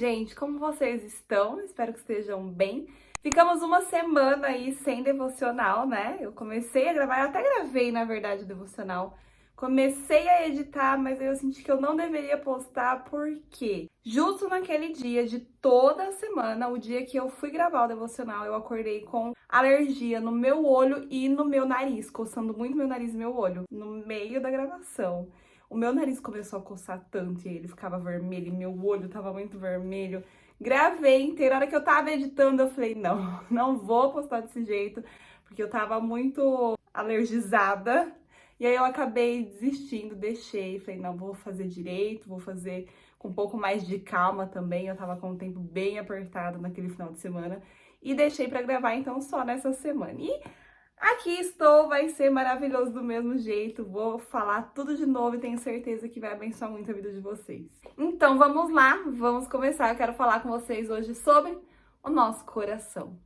gente, como vocês estão? Espero que estejam bem. Ficamos uma semana aí sem devocional, né? Eu comecei a gravar, eu até gravei, na verdade, o devocional. Comecei a editar, mas eu senti que eu não deveria postar, porque justo naquele dia de toda a semana, o dia que eu fui gravar o devocional, eu acordei com alergia no meu olho e no meu nariz, coçando muito meu nariz e meu olho, no meio da gravação. O meu nariz começou a coçar tanto e ele ficava vermelho, e meu olho tava muito vermelho. Gravei inteiro, a hora que eu tava editando, eu falei, não, não vou postar desse jeito, porque eu tava muito alergizada. E aí eu acabei desistindo, deixei, falei, não, vou fazer direito, vou fazer com um pouco mais de calma também. Eu tava com o tempo bem apertado naquele final de semana e deixei pra gravar então só nessa semana. E aqui estou, vai ser maravilhoso do mesmo jeito. Vou falar tudo de novo e tenho certeza que vai abençoar muito a vida de vocês. Então vamos lá, vamos começar. Eu quero falar com vocês hoje sobre o nosso coração.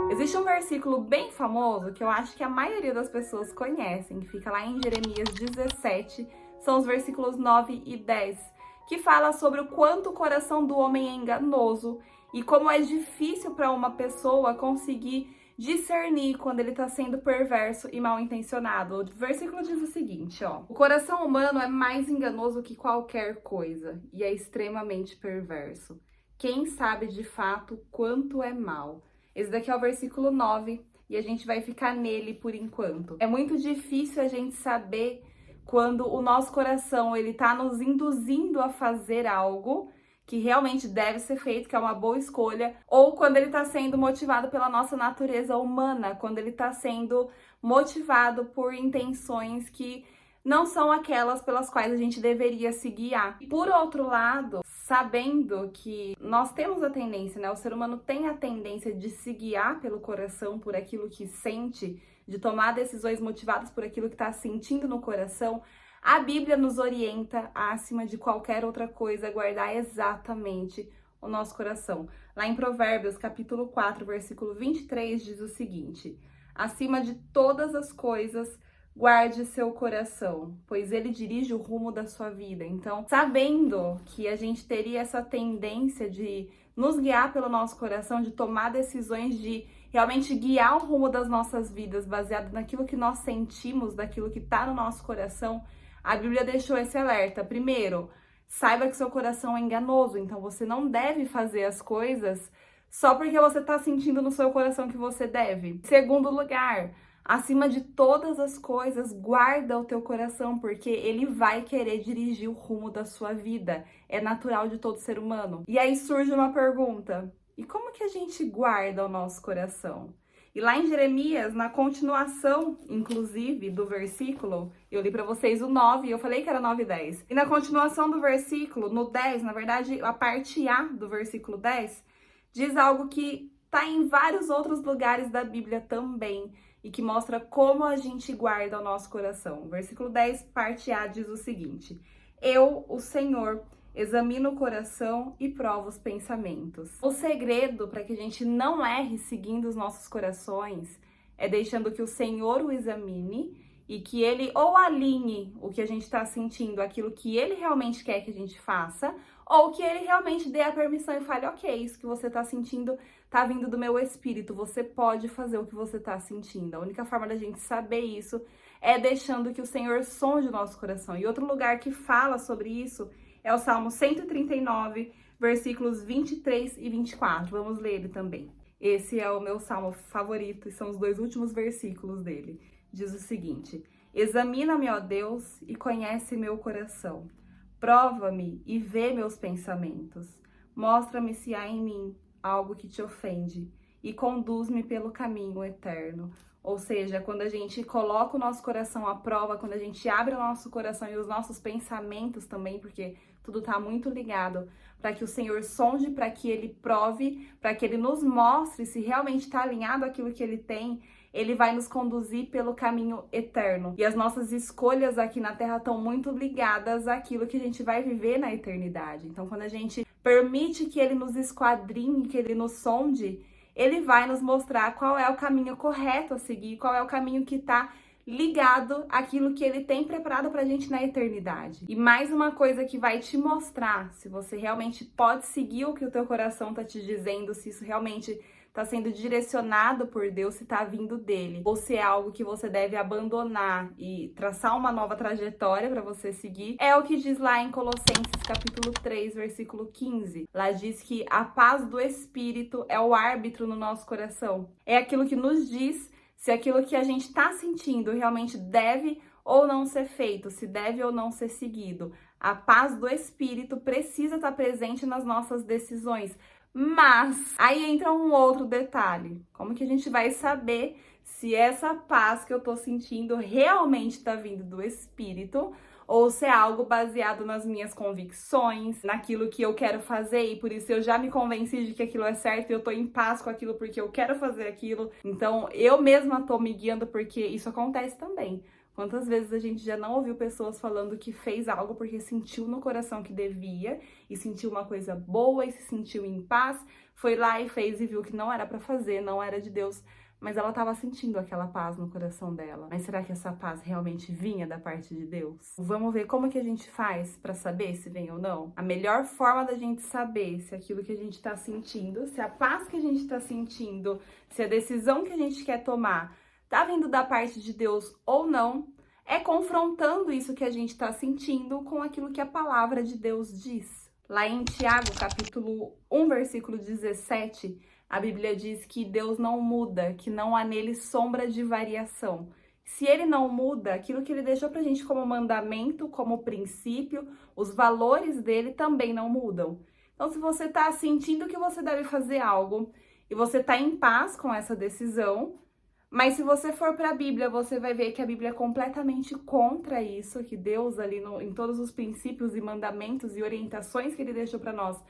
Existe um versículo bem famoso que eu acho que a maioria das pessoas conhecem, que fica lá em Jeremias 17, são os versículos 9 e 10, que fala sobre o quanto o coração do homem é enganoso e como é difícil para uma pessoa conseguir discernir quando ele está sendo perverso e mal intencionado. O versículo diz o seguinte, ó: o coração humano é mais enganoso que qualquer coisa e é extremamente perverso. Quem sabe de fato quanto é mal? Esse daqui é o versículo 9 e a gente vai ficar nele por enquanto. É muito difícil a gente saber quando o nosso coração ele tá nos induzindo a fazer algo que realmente deve ser feito, que é uma boa escolha, ou quando ele está sendo motivado pela nossa natureza humana, quando ele está sendo motivado por intenções que não são aquelas pelas quais a gente deveria se guiar. Por outro lado, sabendo que nós temos a tendência, né? O ser humano tem a tendência de se guiar pelo coração, por aquilo que sente, de tomar decisões motivadas por aquilo que está sentindo no coração. A Bíblia nos orienta, acima de qualquer outra coisa, a guardar exatamente o nosso coração. Lá em Provérbios, capítulo 4, versículo 23, diz o seguinte: acima de todas as coisas, guarde seu coração, pois ele dirige o rumo da sua vida. Então, sabendo que a gente teria essa tendência de nos guiar pelo nosso coração, de tomar decisões, de realmente guiar o rumo das nossas vidas baseado naquilo que nós sentimos, daquilo que está no nosso coração, a Bíblia deixou esse alerta. Primeiro, saiba que seu coração é enganoso, então você não deve fazer as coisas só porque você está sentindo no seu coração que você deve. Segundo lugar, acima de todas as coisas, guarda o teu coração, porque ele vai querer dirigir o rumo da sua vida. É natural de todo ser humano. E aí surge uma pergunta: e como que a gente guarda o nosso coração? E lá em Jeremias, na continuação, inclusive, do versículo, eu li para vocês o 9, eu falei que era 9 e 10. E na continuação do versículo, no 10, na verdade, a parte A do versículo 10, diz algo que está em vários outros lugares da Bíblia também, e que mostra como a gente guarda o nosso coração. O versículo 10, parte A, diz o seguinte: eu, o Senhor, examino o coração e provo os pensamentos. O segredo para que a gente não erre seguindo os nossos corações é deixando que o Senhor o examine e que ele ou alinhe o que a gente está sentindo, aquilo que ele realmente quer que a gente faça, ou que ele realmente dê a permissão e fale: ok, isso que você está sentindo tá vindo do meu espírito, você pode fazer o que você tá sentindo. A única forma da gente saber isso é deixando que o Senhor sonde o nosso coração. E outro lugar que fala sobre isso é o Salmo 139, versículos 23 e 24. Vamos ler ele também. Esse é o meu salmo favorito e são os dois últimos versículos dele. Diz o seguinte: examina-me, ó Deus, e conhece meu coração. Prova-me e vê meus pensamentos. Mostra-me se há em mim algo que te ofende e conduz-me pelo caminho eterno. Ou seja, quando a gente coloca o nosso coração à prova, quando a gente abre o nosso coração e os nossos pensamentos também, porque tudo está muito ligado, para que o Senhor sonde, para que Ele prove, para que Ele nos mostre se realmente está alinhado àquilo que Ele tem, Ele vai nos conduzir pelo caminho eterno. E as nossas escolhas aqui na Terra estão muito ligadas àquilo que a gente vai viver na eternidade. Então, quando a gente permite que Ele nos esquadrinhe, que Ele nos sonde, Ele vai nos mostrar qual é o caminho correto a seguir, qual é o caminho que está ligado àquilo que ele tem preparado pra gente na eternidade. E mais uma coisa que vai te mostrar se você realmente pode seguir o que o teu coração tá te dizendo, se isso realmente tá sendo direcionado por Deus, se tá vindo dele, ou se é algo que você deve abandonar e traçar uma nova trajetória para você seguir, é o que diz lá em Colossenses capítulo 3, versículo 15. Lá diz que a paz do Espírito é o árbitro no nosso coração. É aquilo que nos diz se aquilo que a gente tá sentindo realmente deve ou não ser feito, se deve ou não ser seguido. A paz do Espírito precisa estar presente nas nossas decisões. Mas aí entra um outro detalhe. Como que a gente vai saber se essa paz que eu tô sentindo realmente tá vindo do Espírito ou se é algo baseado nas minhas convicções, naquilo que eu quero fazer e por isso eu já me convenci de que aquilo é certo e eu tô em paz com aquilo porque eu quero fazer aquilo. Então eu mesma tô me guiando porque isso acontece também. Quantas vezes a gente já não ouviu pessoas falando que fez algo porque sentiu no coração que devia e sentiu uma coisa boa e se sentiu em paz, foi lá e fez e viu que não era pra fazer, não era de Deus, mas ela estava sentindo aquela paz no coração dela. Mas será que essa paz realmente vinha da parte de Deus? Vamos ver como que a gente faz pra saber se vem ou não? A melhor forma da gente saber se aquilo que a gente tá sentindo, se a paz que a gente tá sentindo, se a decisão que a gente quer tomar tá vindo da parte de Deus ou não, é confrontando isso que a gente tá sentindo com aquilo que a palavra de Deus diz. Lá em Tiago, capítulo 1, versículo 17, a Bíblia diz que Deus não muda, que não há nele sombra de variação. Se ele não muda, aquilo que ele deixou pra gente como mandamento, como princípio, os valores dele também não mudam. Então, se você tá sentindo que você deve fazer algo e você tá em paz com essa decisão, mas se você for para a Bíblia, você vai ver que a Bíblia é completamente contra isso, que Deus ali em todos os princípios e mandamentos e orientações que ele deixou para nós,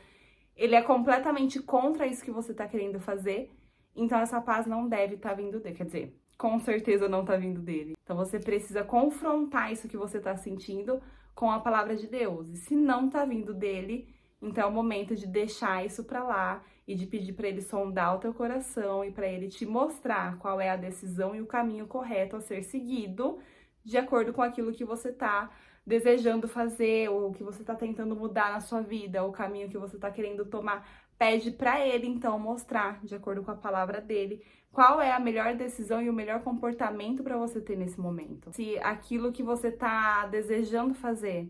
ele é completamente contra isso que você está querendo fazer. Então essa paz não deve estar vindo dele, quer dizer, com certeza não está vindo dele. Então você precisa confrontar isso que você está sentindo com a palavra de Deus. E se não está vindo dele, então é o momento de deixar isso para lá e de pedir para ele sondar o teu coração e para ele te mostrar qual é a decisão e o caminho correto a ser seguido de acordo com aquilo que você tá desejando fazer ou que você tá tentando mudar na sua vida, o caminho que você tá querendo tomar. Pede para ele então mostrar, de acordo com a palavra dele, qual é a melhor decisão e o melhor comportamento para você ter nesse momento. Se aquilo que você tá desejando fazer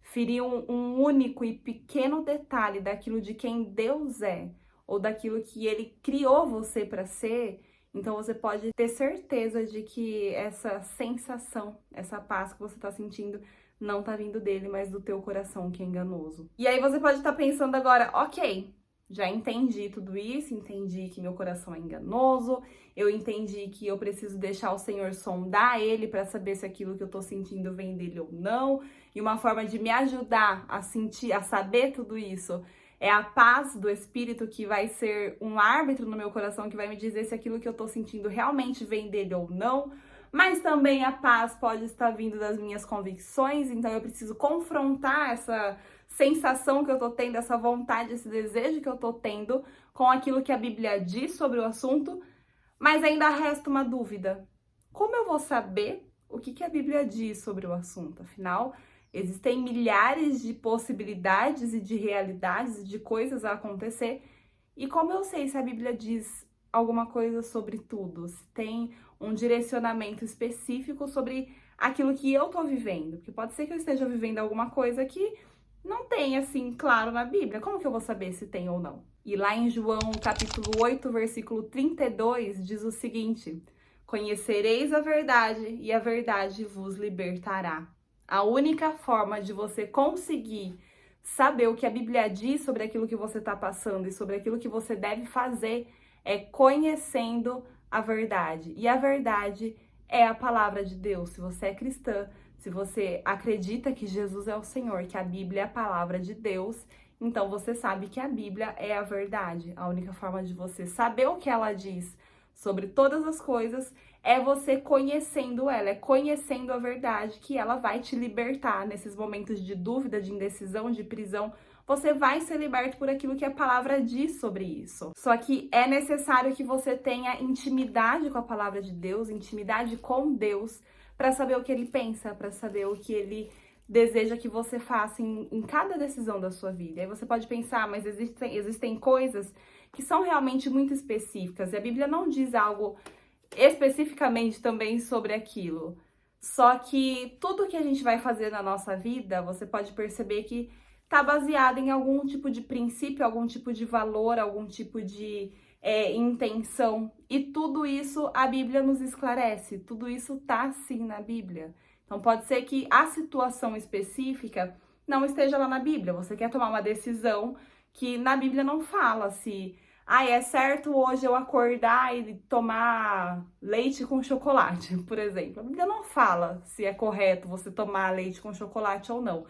ferir um único e pequeno detalhe daquilo de quem Deus é, ou daquilo que ele criou você para ser, então você pode ter certeza de que essa sensação, essa paz que você tá sentindo, não tá vindo dele, mas do teu coração que é enganoso. E aí você pode estar pensando agora, ok, já entendi tudo isso, entendi que meu coração é enganoso, eu entendi que eu preciso deixar o Senhor sondar ele para saber se aquilo que eu tô sentindo vem dele ou não. E uma forma de me ajudar a sentir, a saber tudo isso, é a paz do Espírito que vai ser um árbitro no meu coração, que vai me dizer se aquilo que eu tô sentindo realmente vem dele ou não. Mas também a paz pode estar vindo das minhas convicções, então eu preciso confrontar essa sensação que eu tô tendo, essa vontade, esse desejo que eu tô tendo com aquilo que a Bíblia diz sobre o assunto, mas ainda resta uma dúvida. Como eu vou saber o que a Bíblia diz sobre o assunto? Afinal, existem milhares de possibilidades e de realidades, de coisas a acontecer, e como eu sei se a Bíblia diz alguma coisa sobre tudo, se tem um direcionamento específico sobre aquilo que eu tô vivendo, porque pode ser que eu esteja vivendo alguma coisa que não tem, assim, claro na Bíblia. Como que eu vou saber se tem ou não? E lá em João, capítulo 8, versículo 32, diz o seguinte: conhecereis a verdade e a verdade vos libertará. A única forma de você conseguir saber o que a Bíblia diz sobre aquilo que você está passando e sobre aquilo que você deve fazer é conhecendo a verdade. E a verdade é a palavra de Deus. Se você é cristã, se você acredita que Jesus é o Senhor, que a Bíblia é a palavra de Deus, então você sabe que a Bíblia é a verdade. A única forma de você saber o que ela diz sobre todas as coisas é você conhecendo ela, é conhecendo a verdade, que ela vai te libertar nesses momentos de dúvida, de indecisão, de prisão. Você vai ser liberto por aquilo que a palavra diz sobre isso. Só que é necessário que você tenha intimidade com a palavra de Deus, intimidade com Deus, para saber o que ele pensa, para saber o que ele deseja que você faça em cada decisão da sua vida. Aí você pode pensar, mas existem coisas que são realmente muito específicas, e a Bíblia não diz algo especificamente também sobre aquilo. Só que tudo que a gente vai fazer na nossa vida, você pode perceber que está baseado em algum tipo de princípio, algum tipo de valor, algum tipo de intenção. E tudo isso a Bíblia nos esclarece, tudo isso tá sim na Bíblia. Então pode ser que a situação específica não esteja lá na Bíblia. Você quer tomar uma decisão que na Bíblia não fala se é certo hoje eu acordar e tomar leite com chocolate, por exemplo. A Bíblia não fala se é correto você tomar leite com chocolate ou não.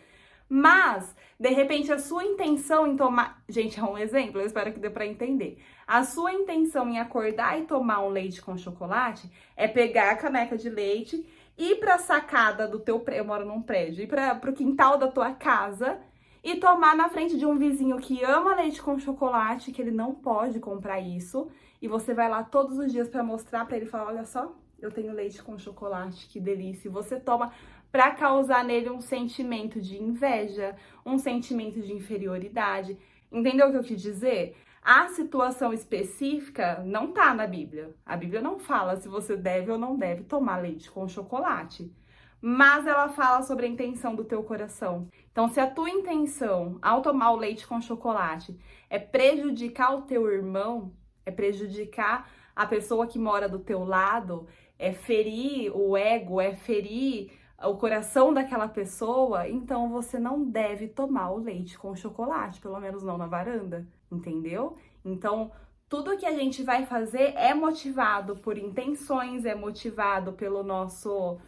Mas, de repente, a sua intenção em tomar... Gente, é um exemplo, eu espero que dê para entender. A sua intenção em acordar e tomar um leite com chocolate é pegar a caneca de leite, ir para a sacada do teu prédio, eu moro num prédio, ir para o quintal da tua casa e tomar na frente de um vizinho que ama leite com chocolate, que ele não pode comprar isso, e você vai lá todos os dias para mostrar para ele, falar, olha só, eu tenho leite com chocolate, que delícia, e você toma para causar nele um sentimento de inveja, um sentimento de inferioridade. Entendeu o que eu quis dizer? A situação específica não tá na Bíblia. A Bíblia não fala se você deve ou não deve tomar leite com chocolate, mas ela fala sobre a intenção do teu coração. Então, se a tua intenção ao tomar o leite com chocolate é prejudicar o teu irmão, é prejudicar a pessoa que mora do teu lado, é ferir o ego, é ferir o coração daquela pessoa, então você não deve tomar o leite com chocolate, pelo menos não na varanda, entendeu? Então, tudo que a gente vai fazer é motivado por intenções, é motivado pelo nosso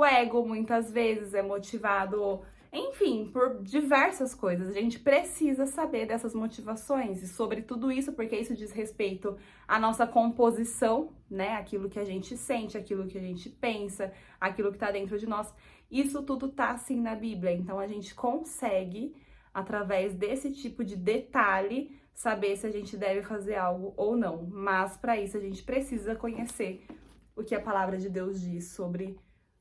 ego, muitas vezes, é motivado, enfim, por diversas coisas. A gente precisa saber dessas motivações e sobre tudo isso, porque isso diz respeito à nossa composição, né? Aquilo que a gente sente, aquilo que a gente pensa, aquilo que tá dentro de nós. Isso tudo tá assim na Bíblia. Então a gente consegue, através desse tipo de detalhe, saber se a gente deve fazer algo ou não. Mas para isso a gente precisa conhecer o que a palavra de Deus diz sobre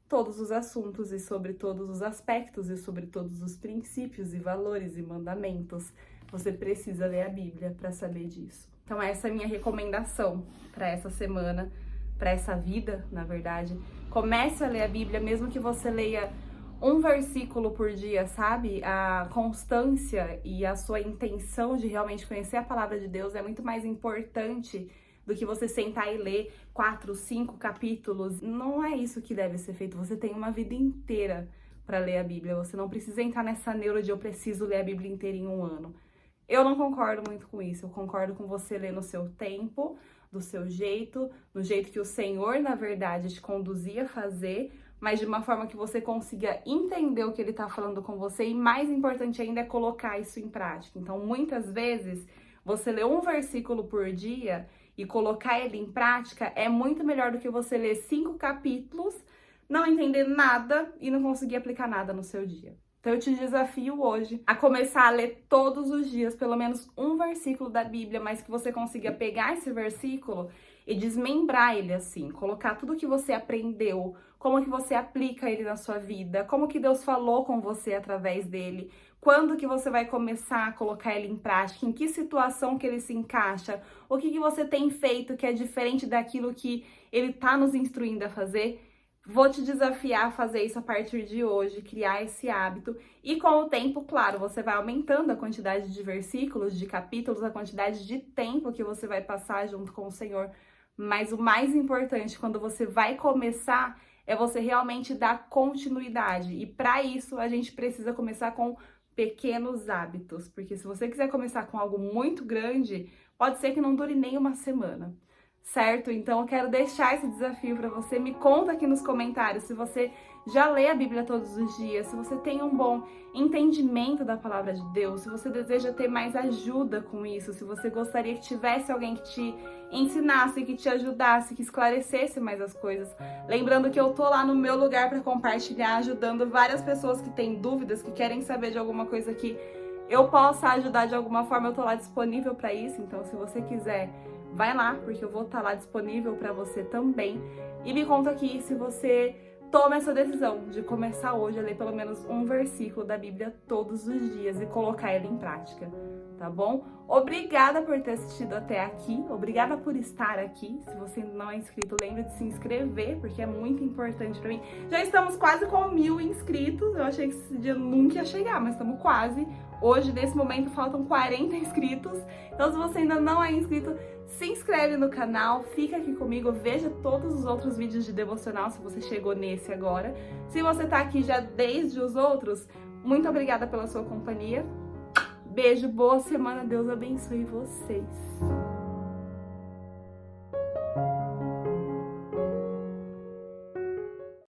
todos os assuntos e sobre todos os aspectos e sobre todos os princípios e valores e mandamentos. Você precisa ler a Bíblia para saber disso. Então essa é a minha recomendação para essa semana, para essa vida, na verdade. Comece a ler a Bíblia, mesmo que você leia um versículo por dia, sabe? A constância e a sua intenção de realmente conhecer a palavra de Deus é muito mais importante do que você sentar e ler 4, 5 capítulos. Não é isso que deve ser feito. Você tem uma vida inteira para ler a Bíblia. Você não precisa entrar nessa neura de eu preciso ler a Bíblia inteira em um ano. Eu não concordo muito com isso. Eu concordo com você ler no seu tempo, do seu jeito, no jeito que o Senhor, na verdade, te conduzia a fazer, mas de uma forma que você consiga entender o que ele tá falando com você e, mais importante ainda, é colocar isso em prática. Então, muitas vezes, você ler um versículo por dia e colocar ele em prática é muito melhor do que você ler 5 capítulos, não entender nada e não conseguir aplicar nada no seu dia. Então eu te desafio hoje a começar a ler todos os dias pelo menos um versículo da Bíblia, mas que você consiga pegar esse versículo e desmembrar ele assim, colocar tudo que você aprendeu, como que você aplica ele na sua vida, como que Deus falou com você através dele, quando que você vai começar a colocar ele em prática, em que situação que ele se encaixa, o que você tem feito que é diferente daquilo que ele tá nos instruindo a fazer. Vou te desafiar a fazer isso a partir de hoje, criar esse hábito. E com o tempo, claro, você vai aumentando a quantidade de versículos, de capítulos, a quantidade de tempo que você vai passar junto com o Senhor. Mas o mais importante, quando você vai começar, é você realmente dar continuidade. E para isso, a gente precisa começar com pequenos hábitos. Porque se você quiser começar com algo muito grande, pode ser que não dure nem uma semana. Certo? Então eu quero deixar esse desafio para você. Me conta aqui nos comentários se você já lê a Bíblia todos os dias, se você tem um bom entendimento da palavra de Deus, se você deseja ter mais ajuda com isso, se você gostaria que tivesse alguém que te ensinasse, que te ajudasse, que esclarecesse mais as coisas. Lembrando que eu tô lá no meu lugar para compartilhar, ajudando várias pessoas que têm dúvidas, que querem saber de alguma coisa que eu possa ajudar de alguma forma. Eu tô lá disponível para isso, então se você quiser, vai lá, porque eu vou estar lá disponível para você também. E me conta aqui se você tome essa decisão de começar hoje a ler pelo menos um versículo da Bíblia todos os dias e colocar ele em prática, tá bom? Obrigada por ter assistido até aqui, obrigada por estar aqui. Se você ainda não é inscrito, lembre de se inscrever, porque é muito importante pra mim. Já estamos quase com 1000 inscritos, eu achei que esse dia nunca ia chegar, mas estamos quase. Hoje, nesse momento, faltam 40 inscritos, então se você ainda não é inscrito, se inscreve no canal, fica aqui comigo, veja todos os outros vídeos de devocional se você chegou nesse agora. Se você tá aqui já desde os outros, muito obrigada pela sua companhia. Beijo, boa semana, Deus abençoe vocês.